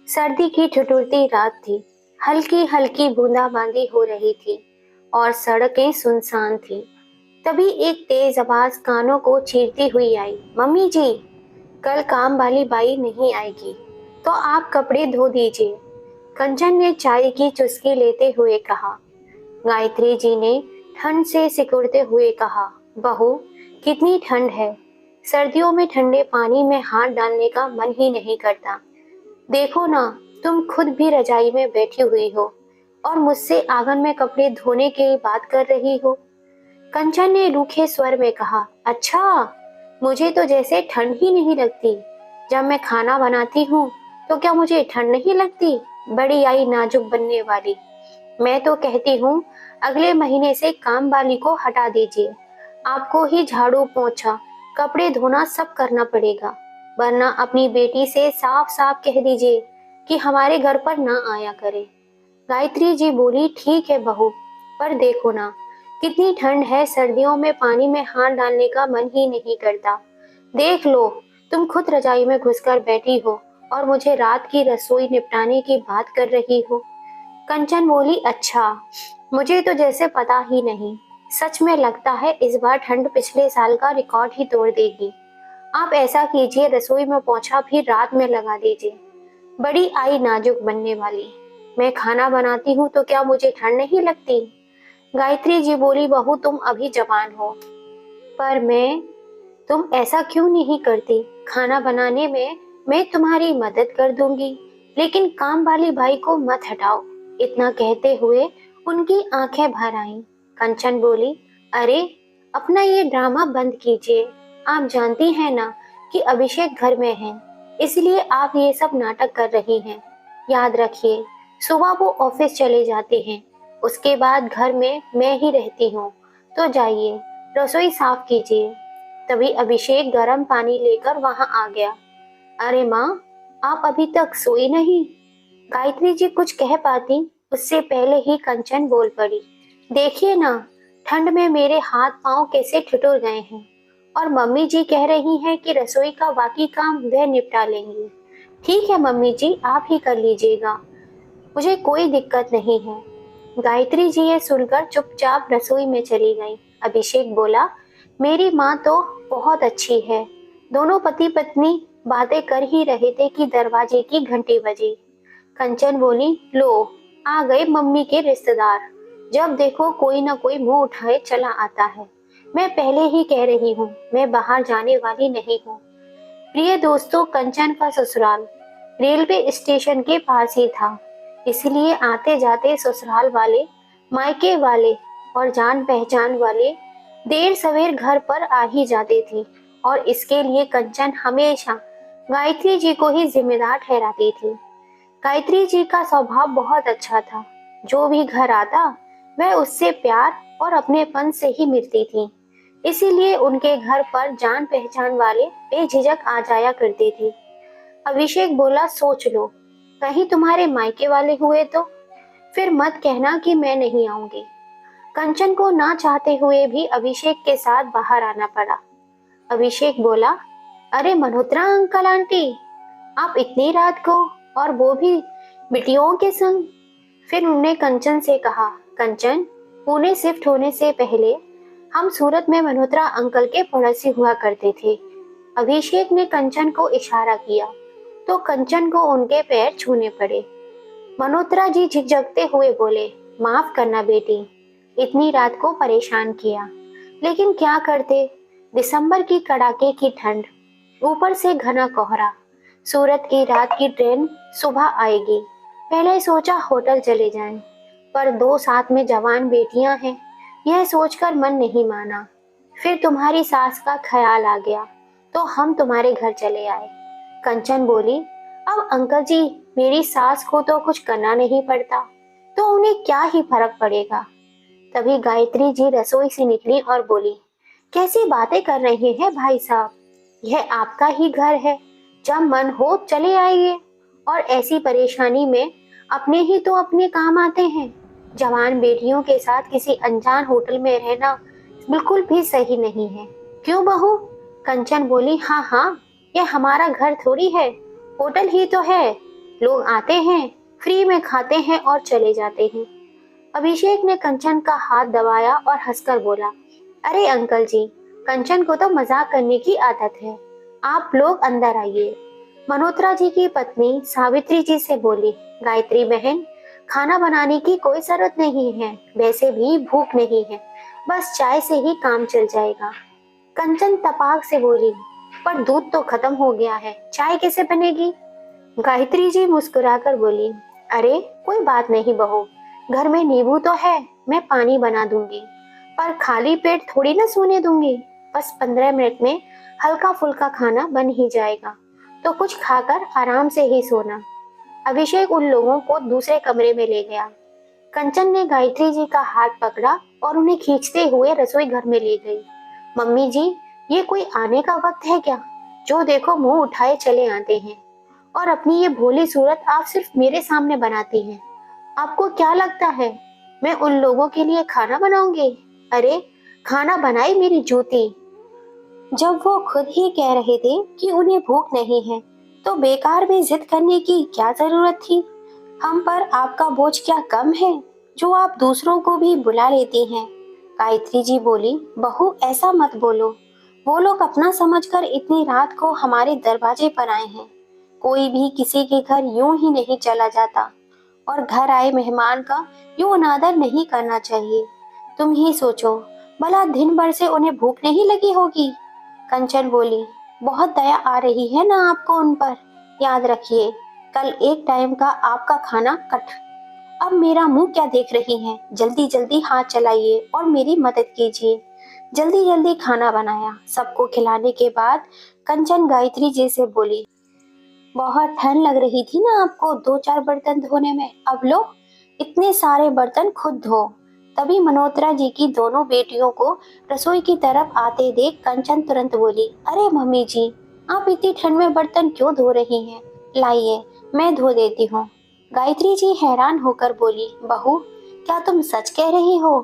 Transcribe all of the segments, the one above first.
सर्दी की ठिठुरती रात थी। हल्की हल्की बूंदाबांदी हो रही थी और सड़कें सुनसान थी। तभी एक तेज आवाज कानों को चीरती हुई आई, मम्मी जी, कल काम वाली बाई नहीं आएगी, तो आप कपड़े धो दीजिए। कंचन ने चाय की चुस्की लेते हुए कहा। गायत्री जी ने ठंड से सिकुड़ते हुए कहा, बहू, कितनी ठंड है। सर्दियों में ठंडे पानी में हाथ डालने का मन ही नहीं करता। देखो ना, तुम खुद भी रजाई में बैठी हुई हो और मुझसे आंगन में कपड़े धोने की बात कर रही हो। कंचन ने रूखे स्वर में कहा, अच्छा, मुझे तो जैसे ठंड ही नहीं लगती। जब मैं खाना बनाती हूँ तो क्या मुझे ठंड नहीं लगती? बड़ी आई नाजुक बनने वाली। मैं तो कहती हूँ अगले महीने से काम वाली को हटा दीजिए। आपको ही झाड़ू पोंछा कपड़े धोना सब करना पड़ेगा, वरना अपनी बेटी से साफ साफ कह दीजिए कि हमारे घर पर ना आया करे। गायत्री जी बोली, ठीक है बहू, पर देखो ना, कितनी ठंड है। सर्दियों में पानी में हाथ डालने का मन ही नहीं करता। देख लो, तुम खुद रजाई में घुसकर बैठी हो और मुझे रात की रसोई निपटाने की बात कर रही हो। कंचन बोली, अच्छा, मुझे तो जैसे पता ही नहीं। सच में लगता है इस बार ठंड पिछले साल का रिकॉर्ड ही तोड़ देगी। आप ऐसा कीजिए, रसोई में पोंछा भी रात में लगा दीजिए। बड़ी आई नाजुक बनने वाली। मैं खाना बनाती हूँ तो क्या मुझे ठंड नहीं लगती? गायत्री जी बोली, बहू, तुम अभी जवान हो। पर तुम ऐसा क्यों नहीं करती? खाना बनाने में मैं तुम्हारी मदद कर दूंगी, लेकिन काम वाली बाई को मत हटाओ। इतना कहते हुए उनकी आंखें भर आईं। कंचन बोली, अरे, अपना ये ड्रामा बंद कीजिए। आप जानती हैं ना कि अभिषेक घर में है, इसलिए आप ये सब नाटक कर रही हैं। याद रखिए, सुबह वो ऑफिस चले जाते हैं, उसके बाद घर में मैं ही रहती हूँ। तो जाइए, रसोई साफ कीजिए। तभी अभिषेक गर्म पानी लेकर वहां आ गया। अरे माँ, आप अभी तक सोई नहीं? गायत्री जी कुछ कह पाती उससे पहले ही कंचन बोल पड़ी, देखिए ना, ठंड में मेरे हाथ पांव कैसे ठिठुर गए हैं, और मम्मी जी कह रही हैं कि रसोई का बाकी काम वह निपटा लेंगी। ठीक है मम्मी जी, आप ही कर लीजिएगा, मुझे कोई दिक्कत नहीं है। गायत्री जी ये सुनकर चुपचाप रसोई में चली गई। अभिषेक बोला, मेरी माँ तो बहुत अच्छी है। दोनों पति पत्नी बातें कर ही रहे थे कि दरवाजे की घंटी बजी। कंचन बोली, लो, आ गए मम्मी के रिश्तेदार। जब देखो कोई ना कोई मुंह उठाए चला आता है। मैं पहले ही कह रही हूँ, मैं बाहर जाने वाली नहीं हूँ। प्रिय दोस्तों, कंचन का ससुराल रेलवे स्टेशन के पास ही था, इसलिए आते जाते ससुराल वाले, मायके वाले और जान पहचान वाले देर सवेर घर पर आ ही जाते थे, और इसके लिए कंचन हमेशा गायत्री जी को ही जिम्मेदार ठहराती थी। गायत्री जी का स्वभाव बहुत अच्छा था। जो भी घर आता वह उससे प्यार और अपनेपन से ही मिलती थी, इसीलिए उनके घर पर जान पहचान वाले बेझिझक आ जाया करते थे। अभिषेक बोला, सोच लो, कहीं तुम्हारे मायके वाले हुए तो फिर मत कहना कि मैं नहीं आऊंगी। कंचन को ना चाहते हुए भी अभिषेक के साथ बाहर आना पड़ा। अभिषेक बोला, अरे मल्होत्रा अंकल आंटी, आप इतनी रात को, और वो भी बिटियों के संग। फिर उन्होंने कंचन से कहा, कंचन, पुणे शिफ्ट होने से पहले हम सूरत में मल्होत्रा अंकल के पड़ोसी हुआ करते थे। अभिषेक ने कंचन को इशारा किया तो कंचन को उनके पैर छूने पड़े। मल्होत्रा जी झिकझकते हुए बोले, माफ करना बेटी, इतनी रात को परेशान किया, लेकिन क्या करते, दिसंबर की कड़ाके की ठंड, ऊपर से घना कोहरा। सूरत की रात की ट्रेन सुबह आएगी। पहले सोचा होटल चले जाएं, पर दो साथ में जवान बेटियां हैं, यह सोचकर मन नहीं माना। फिर तुम्हारी सास का ख्याल आ गया तो हम तुम्हारे घर चले आए। कंचन बोली, अब अंकल जी, मेरी सास को तो कुछ करना नहीं पड़ता, तो उन्हें क्या ही फर्क पड़ेगा। तभी गायत्री जी रसोई से निकली और बोली, कैसी बातें कर रहे हैं भाई साहब, यह आपका ही घर है, जब मन हो चले आइए, और ऐसी परेशानी में अपने ही तो अपने काम आते हैं। जवान बेटियों के साथ किसी अनजान होटल में रहना बिल्कुल भी सही नहीं है, क्यों बहू? कंचन बोली, हाँ हाँ, यह हमारा घर थोड़ी है, होटल ही तो है। लोग आते हैं, फ्री में खाते हैं और चले जाते हैं। अभिषेक ने कंचन का हाथ दबाया और हंसकर बोला, अरे अंकल जी, कंचन को तो मजाक करने की आदत है। आप लोग अंदर आइए। मल्होत्रा जी की पत्नी सावित्री जी से बोली, गायत्री बहन, खाना बनाने की कोई जरूरत नहीं है, वैसे भी भूख नहीं है, बस चाय से ही काम चल जाएगा। कंचन तपाक से बोली, पर दूध तो खत्म हो गया है, चाय कैसे बनेगी? गायत्री जी मुस्कुराकर बोली, अरे कोई बात नहीं बहू, घर में नींबू तो है, मैं पानी बना दूंगी, पर खाली पेट थोड़ी ना सोने दूंगी। बस 15 मिनट में हल्का फुल्का खाना बन ही जाएगा, तो कुछ खाकर आराम से ही सोना। अभिषेक उन लोगों को दूसरे कमरे में ले गया। कंचन ने गायत्री जी का हाथ पकड़ा और उन्हें खींचते हुए रसोई घर में ले गई। मम्मी जी, ये कोई आने का वक्त है क्या? जो देखो मुंह उठाए चले आते हैं, और अपनी ये भोली सूरत आप सिर्फ मेरे सामने बनाती हैं। आपको क्या लगता है मैं उन लोगों के लिए खाना बनाऊंगी? अरे खाना बनाई मेरी जूती। जब वो खुद ही कह रहे थे कि उन्हें भूख नहीं है, तो बेकार में जिद करने की क्या जरूरत थी? हम पर आपका बोझ क्या कम है जो आप दूसरों को भी बुला लेती हैं? गायत्री जी बोली, बहू ऐसा मत बोलो, वो लोग अपना समझकर इतनी रात को हमारे दरवाजे पर आए हैं। कोई भी किसी के घर यूं ही नहीं चला जाता, और घर आए मेहमान का यूं अनादर नहीं करना चाहिए। तुम ही सोचो, भला दिन भर से उन्हें भूख नहीं लगी होगी? कंचन बोली, बहुत दया आ रही है ना आपको उन पर। याद रखिए, कल एक टाइम का आपका खाना कट। अब मेरा मुंह क्या देख रही हैं? जल्दी जल्दी हाथ चलाइए और मेरी मदद कीजिए। जल्दी जल्दी खाना बनाया। सबको खिलाने के बाद कंचन गायत्री जी से बोली, बहुत ठंड लग रही थी ना आपको 2-4 बर्तन धोने में, अब लो इतने सारे बर्तन खुद धो। तभी मल्होत्रा जी की दोनों बेटियों को रसोई की तरफ आते देख कंचन तुरंत बोली, अरे मम्मी जी, आप इतनी ठंड में बर्तन क्यों धो रही हैं? लाइए, मैं धो देती हूँ। गायत्री जी हैरान होकर बोली, बहू क्या तुम सच कह रही हो?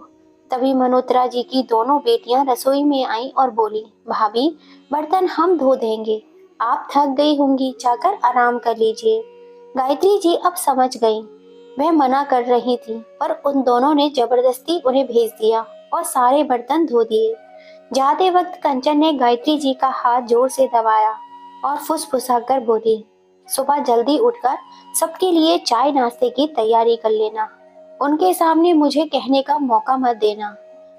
तभी मल्होत्रा जी की दोनों बेटियां रसोई में आईं और बोली, भाभी बर्तन हम धो देंगे, आप थक गई होंगी, जाकर आराम कर लीजिए। गायत्री जी अब समझ गईं। वह मना कर रही थी, पर उन दोनों ने जबरदस्ती उन्हें भेज दिया और सारे बर्तन धो दिए। जाते वक्त कंचन ने गायत्री जी का हाथ जोर से दबाया और फुसफुसाकर बोली, सुबह जल्दी उठकर सबके लिए चाय नाश्ते की तैयारी कर लेना। उनके सामने मुझे कहने का मौका मत देना,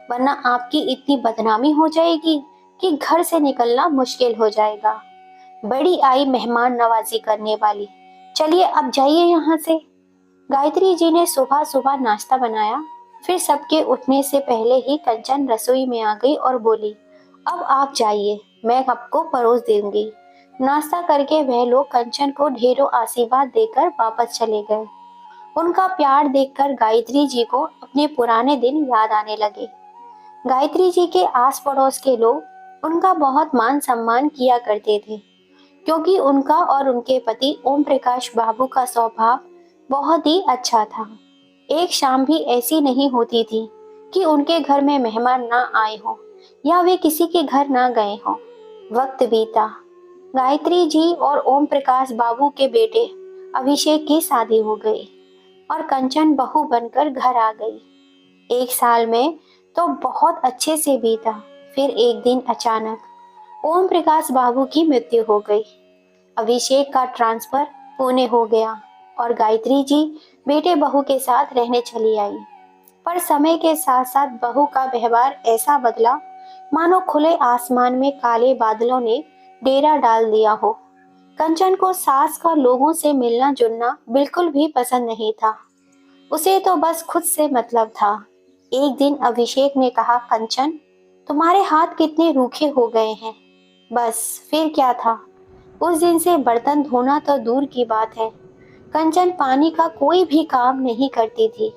वरना आपकी इतनी बदनामी हो जाएगी कि घर से निकलना मुश्किल हो जाएगा। बड़ी आई मेहमान नवाजी करने वाली, चलिए अब जाइए यहाँ से। गायत्री जी ने सुबह सुबह नाश्ता बनाया। फिर सबके उठने से पहले ही कंचन रसोई में आ गई और बोली, अब आप जाइए, मैं आपको परोस दूंगी। नाश्ता करके वह लोग कंचन को ढेरों आशीर्वाद देकर वापस चले गए। उनका प्यार देखकर गायत्री जी को अपने पुराने दिन याद आने लगे। गायत्री जी के आस पड़ोस के लोग उनका बहुत मान सम्मान किया करते थे, क्योंकि उनका और उनके पति ओम प्रकाश बाबू का स्वभाव बहुत ही अच्छा था। एक शाम भी ऐसी नहीं होती थी कि उनके घर में मेहमान ना आए हों या वे किसी के घर ना गए हों। वक्त बीता। गायत्री जी और ओम प्रकाश बाबू के बेटे अभिषेक की शादी हो गई और कंचन बहू बनकर घर आ गई। 1 साल में तो बहुत अच्छे से बीता। फिर एक दिन अचानक ओम प्रकाश बाबू की मृत्यु हो गई। अभिषेक का ट्रांसफर पुणे हो गया और गायत्री जी बेटे बहू के साथ रहने चली आई। पर समय के साथ साथ बहू का व्यवहार ऐसा बदला मानो खुले आसमान में काले बादलों ने डेरा डाल दिया हो। कंचन को सास का लोगों से मिलना जुलना बिल्कुल भी पसंद नहीं था। उसे तो बस खुद से मतलब था। एक दिन अभिषेक ने कहा, कंचन तुम्हारे हाथ कितने रूखे हो गए हैं। बस फिर क्या था, उस दिन से बर्तन धोना तो दूर की बात है, कंचन पानी का कोई भी काम नहीं करती थी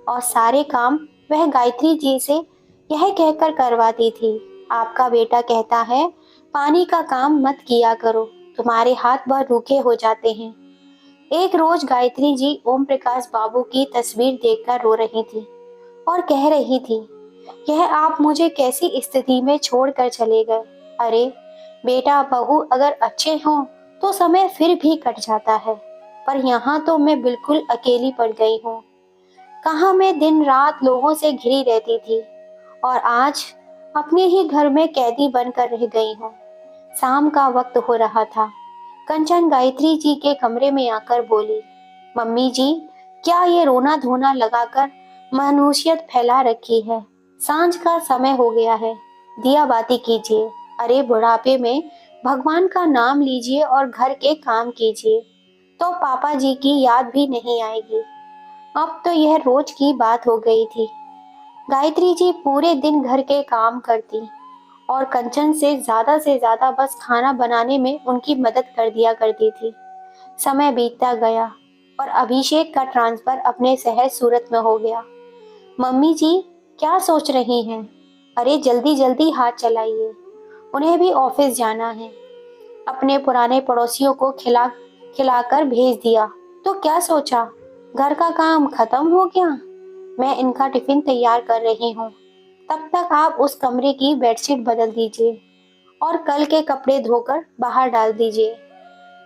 और सारे काम वह गायत्री जी से यह कहकर करवाती थी, आपका बेटा कहता है पानी का काम मत किया करो, तुम्हारे हाथ बहुत रूखे हो जाते हैं। एक रोज गायत्री जी ओम प्रकाश बाबू की तस्वीर देखकर रो रही थी और कह रही थी, यह आप मुझे कैसी स्थिति में छोड़कर चले गए। अरे बेटा बहू अगर अच्छे हों तो समय फिर भी कट जाता है, पर यहाँ तो मैं बिल्कुल अकेली पड़ गई हूँ। कहाँ मैं दिन रात लोगों से घिरी रहती थी और आज अपने ही घर में कैदी बनकर रह गई हूँ। शाम का वक्त हो रहा था। कंचन गायत्री जी के कमरे में आकर बोली, मम्मी जी, क्या ये रोना धोना लगाकर मानूसियत फैला रखी है? सांझ का समय हो गया है, दिया बाती कीजिए। अरे बुढ़ापे में भगवान का नाम लीजिए और घर के काम कीजिए, तो पापा जी की याद भी नहीं आएगी। अब तो यह रोज की बात हो गई थी। गायत्री जी पूरे दिन घर के काम करती और कंचन से ज्यादा बस खाना बनाने में उनकी मदद कर दिया करती थी। समय बीतता गया और अभिषेक का ट्रांसफर अपने शहर सूरत में हो गया। मम्मी जी, क्या सोच रही हैं? अरे जल्दी जल्दी हाथ चलाइए, उन्हें भी ऑफिस जाना है। अपने पुराने पड़ोसियों को खिलाकर भेज दिया तो क्या सोचा, घर का काम खत्म हो गया? मैं इनका टिफिन तैयार कर रही हूँ, तब तक आप उस कमरे की बेडशीट बदल दीजिए और कल के कपड़े धोकर बाहर डाल दीजिए।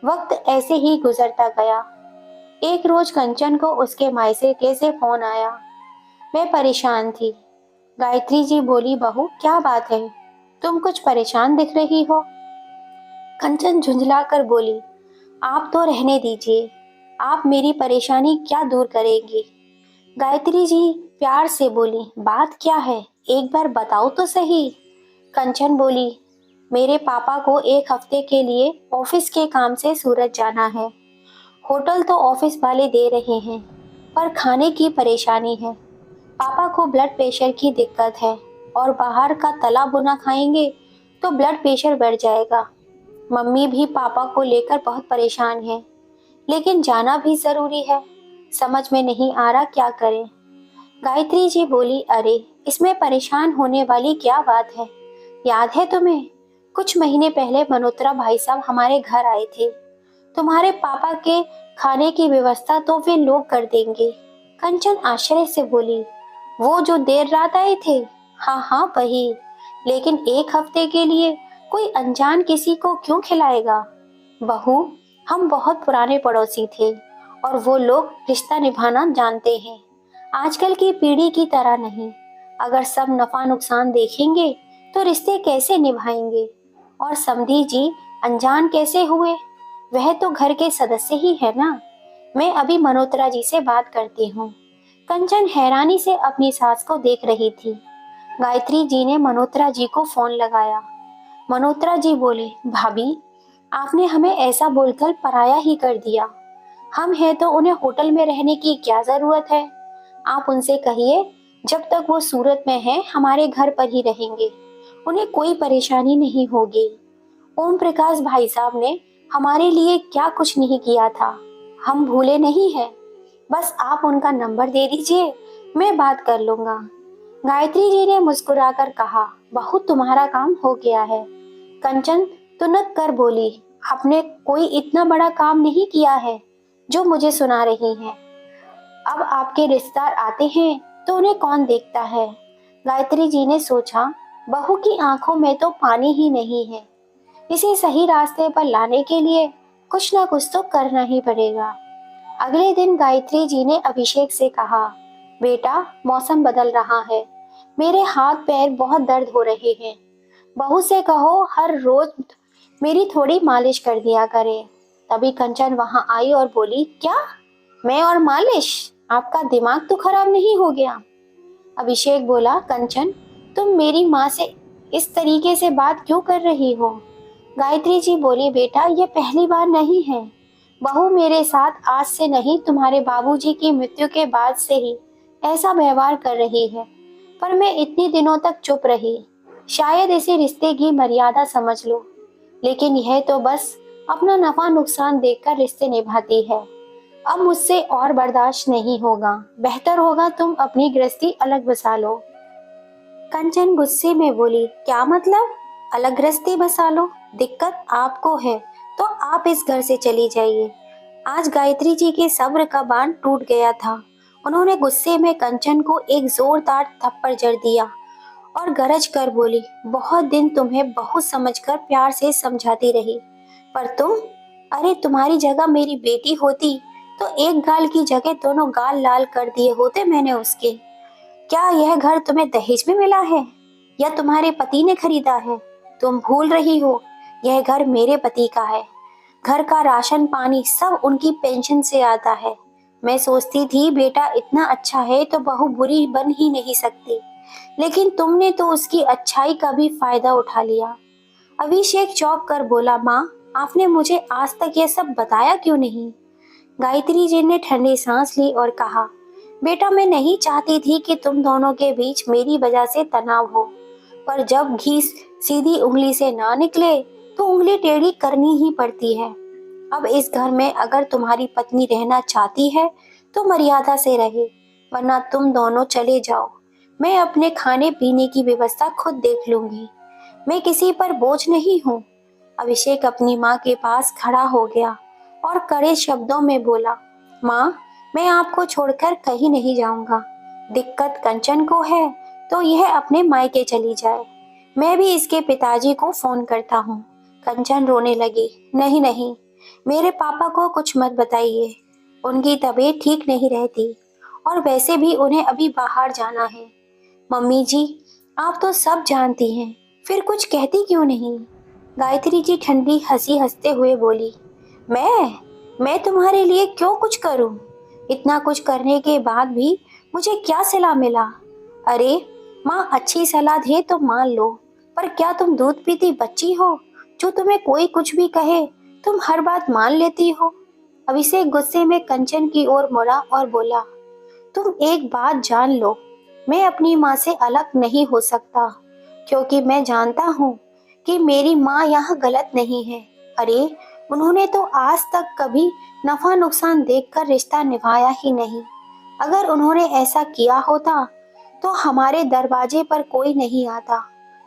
वक्त ऐसे ही गुजरता गया। एक रोज कंचन को उसके मायके से फोन आया। मैं परेशान थी। गायत्री जी बोली, बहू क्या बात है, तुम कुछ परेशान दिख रही हो। कंचन झुंझला कर बोली, आप तो रहने दीजिए, आप मेरी परेशानी क्या दूर करेंगी। गायत्री जी प्यार से बोली, बात क्या है, एक बार बताओ तो सही। कंचन बोली, मेरे पापा को एक हफ्ते के लिए ऑफिस के काम से सूरत जाना है। होटल तो ऑफिस वाले दे रहे हैं, पर खाने की परेशानी है। पापा को ब्लड प्रेशर की दिक्कत है और बाहर का तला भुना खाएंगे तो ब्लड प्रेशर बढ़ जाएगा। मम्मी भी पापा को लेकर बहुत परेशान है, लेकिन जाना भी जरूरी है। समझ में नहीं आ रहा क्या करें। गायत्री जी बोली, अरे इसमें परेशान होने वाली क्या बात है। याद है तुम्हें, कुछ महीने पहले मनोत्रा भाई साहब हमारे घर आए थे। तुम्हारे पापा के खाने की व्यवस्था तो वे लोग कर देंगे। कंचन आश्चर्य से बोली, वो जो देर रात आए थे? हाँ हाँ वही, लेकिन एक हफ्ते के लिए कोई अनजान किसी को क्यों खिलाएगा? बहू, हम बहुत पुराने पड़ोसी थे और वो लोग रिश्ता निभाना जानते हैं। आजकल की पीढ़ी की तरह नहीं। अगर सब नफा नुकसान देखेंगे तो रिश्ते कैसे निभाएंगे? और समधी जी अनजान कैसे हुए? वह तो घर के सदस्य ही है ना। मैं अभी मनोत्रा जी से बात करती हूँ। कंचन हैरानी से अपनी सास को देख रही थी। गायत्री जी ने मनोत्रा जी को फोन लगाया। मनोत्रा जी बोले, भाभी, आपने हमें ऐसा बोलकर पराया ही कर दिया। हम हैं तो उन्हें होटल में रहने की क्या जरूरत है? आप उनसे कहिए, जब तक वो सूरत में हैं हमारे घर पर ही रहेंगे, उन्हें कोई परेशानी नहीं होगी। ओम प्रकाश भाई साहब ने हमारे लिए क्या कुछ नहीं किया था, हम भूले नहीं हैं। बस आप उनका नंबर दे दीजिए, मैं बात कर लूंगा। गायत्री जी ने मुस्कुराकर कहा, बहुत तुम्हारा काम हो गया है। कंचन तुनक कर बोली, आपने कोई इतना बड़ा काम नहीं किया है जो मुझे सुना रही हैं। अब आपके रिश्तेदार आते हैं तो उन्हें कौन देखता है? गायत्री जी ने सोचा, बहू की आंखों में तो पानी ही नहीं है। इसे सही रास्ते पर लाने के लिए कुछ ना कुछ तो करना ही पड़ेगा। अगले दिन गायत्री जी ने अभिषेक से कहा, बेटा मौसम बदल रहा है, मेरे हाथ पैर बहुत दर्द हो रहे हैं। बहू से कहो हर रोज मेरी थोड़ी मालिश कर दिया करे। तभी कंचन वहां आई और बोली, क्या मैं और मालिश? आपका दिमाग तो खराब नहीं हो गया? अभिषेक बोला, कंचन तुम मेरी माँ से इस तरीके से बात क्यों कर रही हो? गायत्री जी बोली, बेटा ये पहली बार नहीं है। बहू मेरे साथ आज से नहीं, तुम्हारे बाबूजी की मृत्यु के बाद से ही ऐसा व्यवहार कर रही है, पर मैं इतने दिनों तक चुप रही। शायद इसे रिश्ते की मर्यादा समझ लो, लेकिन यह तो बस अपना नफा नुकसान देखकर रिश्ते निभाती है। अब मुझसे और बर्दाश्त नहीं होगा, बेहतर होगा तुम अपनी गृहस्थी अलग बसा लो। कंचन गुस्से में बोली, क्या मतलब अलग गृहस्थी बसा लो? दिक्कत आपको है तो आप इस घर से चली जाइए। आज गायत्री जी के सब्र का बांध टूट गया था। उन्होंने गुस्से में कंचन को एक जोरदार थप्पड़ जड़ दिया और गरज कर बोली, बहुत दिन तुम्हें बहुत समझकर प्यार से समझाती रही, पर तुम, अरे तुम्हारी जगह मेरी बेटी होती तो एक गाल की जगह दोनों गाल लाल कर दिए होते मैंने उसके। क्या यह घर तुम्हें दहेज में मिला है या तुम्हारे पति ने खरीदा है? तुम भूल रही हो, यह घर मेरे पति का है। घर का राशन पानी सब उनकी पेंशन से आता है। मैं सोचती थी बेटा इतना अच्छा है तो बहू बुरी बन ही नहीं सकती, लेकिन तुमने तो उसकी अच्छाई का भी फायदा उठा लिया। अभिषेक चौंक कर बोला, माँ, आपने मुझे आज तक यह सब बताया क्यों नहीं? गायत्री जी ने ठंडी सांस ली और कहा, बेटा मैं नहीं चाहती थी कि तुम दोनों के बीच मेरी वजह से तनाव हो, पर जब घी सीधी उंगली से ना निकले तो उंगली टेढ़ी करनी ही पड़ती है। अब इस घर में अगर तुम्हारी पत्नी रहना चाहती है तो मर्यादा से रहे, वरना तुम दोनों चले जाओ। मैं अपने खाने पीने की व्यवस्था खुद देख लूंगी। मैं किसी पर बोझ नहीं हूँ। अभिषेक अपनी माँ के पास खड़ा हो गया और कड़े शब्दों में बोला, माँ, मैं आपको छोड़कर कहीं नहीं जाऊंगा। दिक्कत कंचन को है तो यह अपने मायके चली जाए। मैं भी इसके पिताजी को फोन करता हूँ। कंचन रोने लगी, नहीं नहीं, मेरे पापा को कुछ मत बताइए। उनकी तबीयत ठीक नहीं रहती और वैसे भी उन्हें अभी बाहर जाना है। मम्मी जी, आप तो सब जानती हैं, फिर कुछ कहती क्यों नहीं? गायत्री जी ठंडी हंसी हंसते हुए बोली, मैं तुम्हारे लिए क्यों कुछ करूं? इतना कुछ करने के बाद भी मुझे क्या सलाह मिला? अरे माँ अच्छी सलाह दे तो मान लो, पर क्या तुम दूध पीती बच्ची हो जो तुम्हें कोई कुछ भी कहे तुम हर बात मान लेती हो? अभिषेक गुस्से में कंचन की ओर मुड़ा और बोला, तुम एक बात जान लो, मैं अपनी माँ से अलग नहीं हो सकता, क्योंकि मैं जानता हूँ कि मेरी माँ यहाँ गलत नहीं है। अरे उन्होंने तो आज तक कभी नफा नुकसान देखकर रिश्ता निभाया ही नहीं। अगर उन्होंने ऐसा किया होता तो हमारे दरवाजे पर कोई नहीं आता।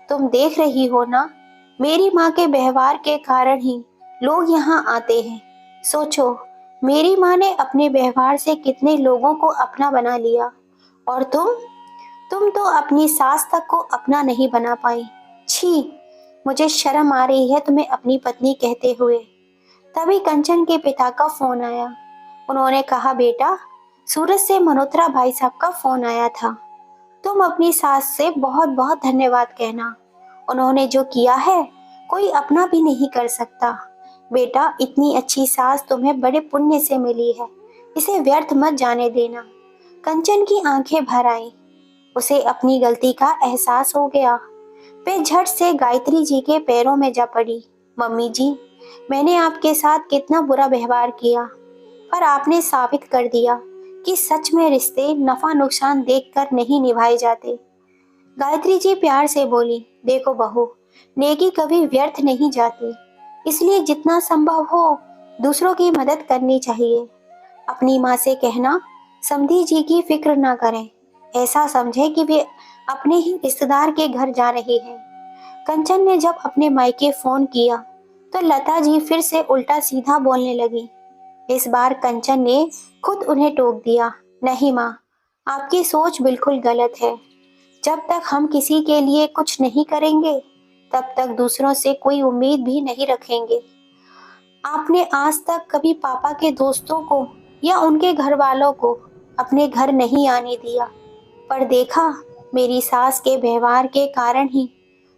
तुम देख रही हो ना, मेरी माँ के व्यवहार के कारण ही लोग यहाँ आते हैं। सोचो, मेरी माँ ने अपने व्यवहार से कितने लोगों को अपना बना लिया, और तुम तो अपनी सास तक को अपना नहीं बना पाई। छी, मुझे शर्म आ रही है तुम्हें अपनी पत्नी कहते हुए। तभी कंचन के पिता का फोन आया। उन्होंने कहा, बेटा, सूरत से मल्होत्रा भाई साहब का फोन आया था। तुम अपनी सास से बहुत बहुत धन्यवाद कहना। उन्होंने जो किया है कोई अपना भी नहीं कर सकता। बेटा, इतनी अच्छी सास तुम्हें बड़े पुण्य से मिली है, इसे व्यर्थ मत जाने देना। कंचन की आंखें भर आईं। उसे अपनी गलती का एहसास हो गया। वे झट से गायत्री जी के पैरों में जा पड़ी। मम्मी जी, मैंने आपके साथ कितना बुरा व्यवहार किया, पर आपने साबित कर दिया कि सच में रिश्ते नफा नुकसान देखकर नहीं निभाए जाते। गायत्री जी प्यार से बोली, देखो बहू, नेकी कभी व्यर्थ नहीं जाती, इसलिए जितना संभव हो दूसरों की मदद करनी चाहिए। अपनी माँ से कहना, समधी जी की फिक्र ना करें, ऐसा समझे कि वे अपने ही रिश्तेदार के घर जा रही हैं। कंचन ने जब अपने मायके फोन किया तो लता जी फिर से उल्टा सीधा बोलने लगी। इस बार कंचन ने खुद उन्हें टोक दिया, नहीं माँ, आपकी सोच बिल्कुल गलत है। जब तक हम किसी के लिए कुछ नहीं करेंगे तब तक दूसरों से कोई उम्मीद भी नहीं रखेंगे। आपने आज तक कभी पापा के दोस्तों को या उनके घर वालों को अपने घर नहीं आने दिया, पर देखा, मेरी सास के व्यवहार के कारण ही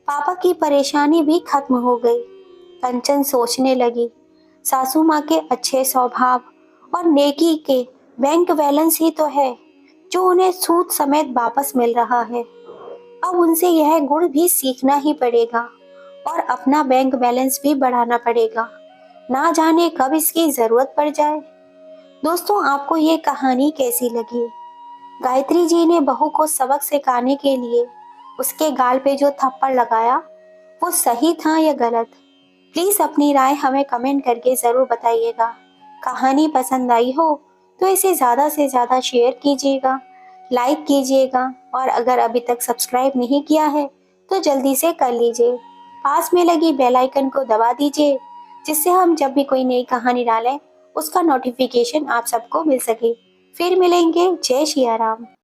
पापा की परेशानी भी खत्म हो गई। कंचन सोचने लगी, सासू माँ के अच्छे स्वभाव और नेकी के बैंक बैलेंस ही तो है जो उन्हें सूद समेत वापस मिल रहा है। अब उनसे यह गुण भी सीखना ही पड़ेगा और अपना बैंक बैलेंस भी बढ़ाना पड़ेगा। ना जाने कब इसकी जरूरत पड़ जाए। दोस्तों, आपको ये कहानी कैसी लगी? गायत्री जी ने बहू को सबक सिखाने के लिए उसके गाल पे जो थप्पड़ लगाया वो सही था या गलत? प्लीज अपनी राय हमें कमेंट करके जरूर बताइएगा। कहानी पसंद आई हो तो इसे ज्यादा से ज्यादा शेयर कीजिएगा, लाइक कीजिएगा, और अगर अभी तक सब्सक्राइब नहीं किया है तो जल्दी से कर लीजिए। पास में लगी बेल आइकन को दबा दीजिए, जिससे हम जब भी कोई नई कहानी डालें उसका नोटिफिकेशन आप सबको मिल सके। फिर मिलेंगे। जय श्री राम।